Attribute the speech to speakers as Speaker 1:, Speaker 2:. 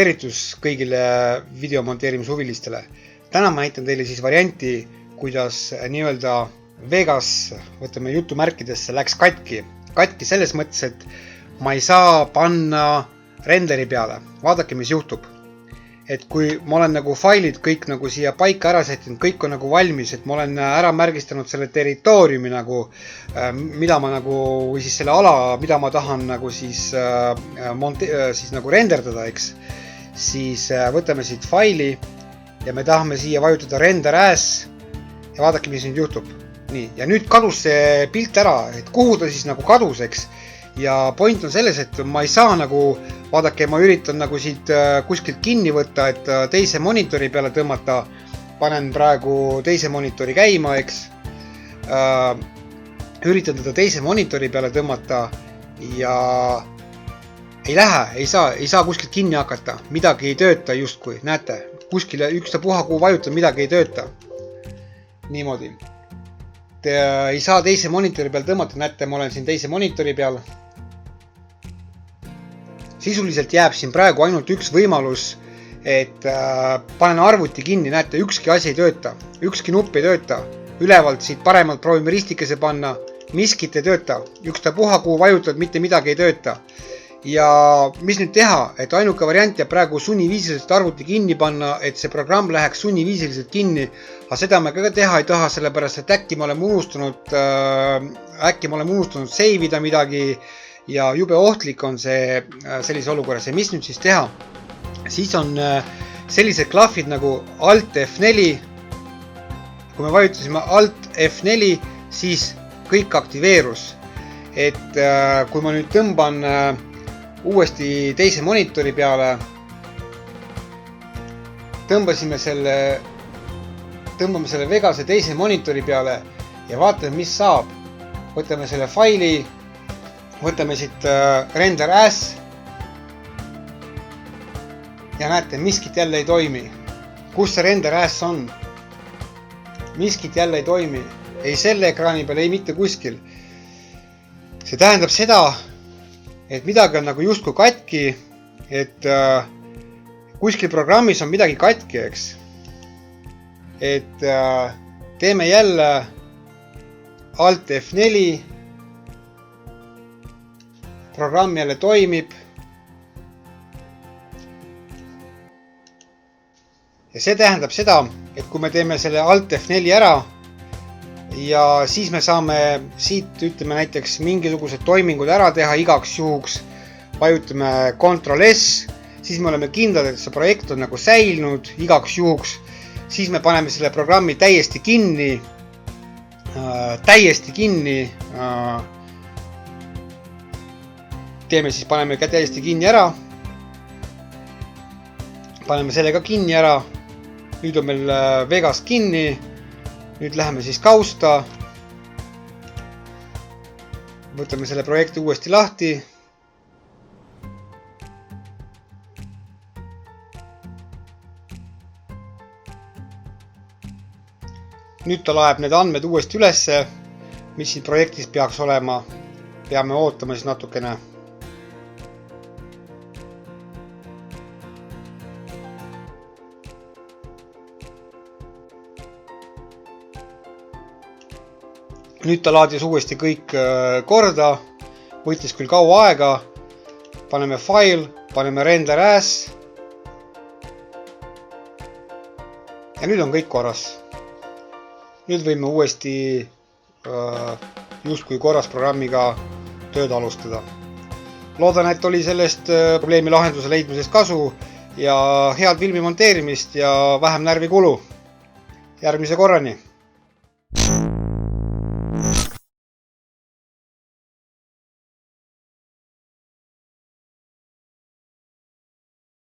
Speaker 1: tervitus kõigile videomonteerimishuvilistele. Täna ma näitan teile siis varianti, kuidas nii-öelda Vegas, võtame jutumärkidesse, läks katki. Katki selles mõttes, et ma ei saa panna renderi peale. Vaadake, mis juhtub. Et kui ma olen nagu failid kõik nagu siia paika ära sättinud, kõik on nagu valmis, et ma olen ära märgistanud selle territooriumi nagu, mida ma nagu, või siis selle ala, mida ma tahan nagu siis nagu renderdada, eks. Siis võtame siit faili ja me tahame siia vajutada render as ja vaadake, mis nüüd juhtub. Nii, ja nüüd kadus see pilt ära, et kuhu ta siis nagu kadus, eks. Ja point on selles, et ma ei saa nagu, vaadake, ma üritan nagu siit kuskilt kinni võtta, et teise monitori peale tõmmata. Panen praegu teise monitori käima, eks. Üritan teda teise monitori peale tõmmata ja ei lähe, ei saa kuskilt kinni hakata. Midagi ei tööta justkui, näete, kuskile ükstapuha kuhu vajutan, midagi ei tööta. Niimoodi. Ei saa teise monitori peal tõmmata, näete, ma olen siin teise monitori peal. Sisuliselt jääb siin praegu ainult üks võimalus, et panen arvuti kinni, näete, ükski asi ei tööta, ükski nupp ei tööta. Ülevalt siit paremalt proovime ristikese panna, miskit ei tööta, ükstapuha kuhu vajutad, mitte midagi ei tööta. Ja mis nüüd teha, et ainuke variant jääb praegu sunniviisiliselt arvuti kinni panna, et see programm läheks sunniviisiliselt kinni, aga seda me ka teha ei taha, sellepärast et äkki me oleme unustanud save ida midagi ja jube ohtlik on see sellise olukorras. Ja mis nüüd siis teha? Siis on sellised klahvid nagu Alt F4. Kui me vajutasime Alt F4, siis kõik aktiveerus. Et kui ma nüüd tõmban uuesti teise monitori peale, tõmbame selle Vegase teise monitori peale ja vaatame, mis saab. Võtame selle faili, võtame siit render as ja näete, miskit jälle ei toimi. Kus see render as on? Miskit jälle ei toimi. Ei selle ekraani peal, ei mitte kuskil. See tähendab seda, et midagi on nagu justkui katki, et kuskil programmis on midagi katki, eks. Et teeme jälle Alt F4, programm jälle toimib. Ja see tähendab seda, et kui me teeme selle Alt F4 ära ja siis me saame siit, ütleme näiteks mingisugused toimingud ära teha igaks juhuks, vajutame Ctrl S, siis me oleme kindlad, et see projekt on nagu säilnud igaks juhuks, siis me paneme selle programmi täiesti kinni, paneme ka täiesti kinni ära, paneme selle ka kinni ära, nüüd on meil Vegas kinni, nüüd läheme siis kausta, võtame selle projekti uuesti lahti, nüüd ta laeb need andmed uuesti ülesse, mis siin projektis peaks olema, peame ootama siis natukene. Nüüd ta laadis uuesti kõik korda, võttis küll kaua aega, paneme file, paneme render as ja nüüd on kõik korras. Nüüd võime uuesti justkui korras programmiga tööd alustada. Loodan, et oli sellest probleemi lahenduse leidmisest kasu ja head filmi monteerimist ja vähem närvikulu. Järgmise korrani!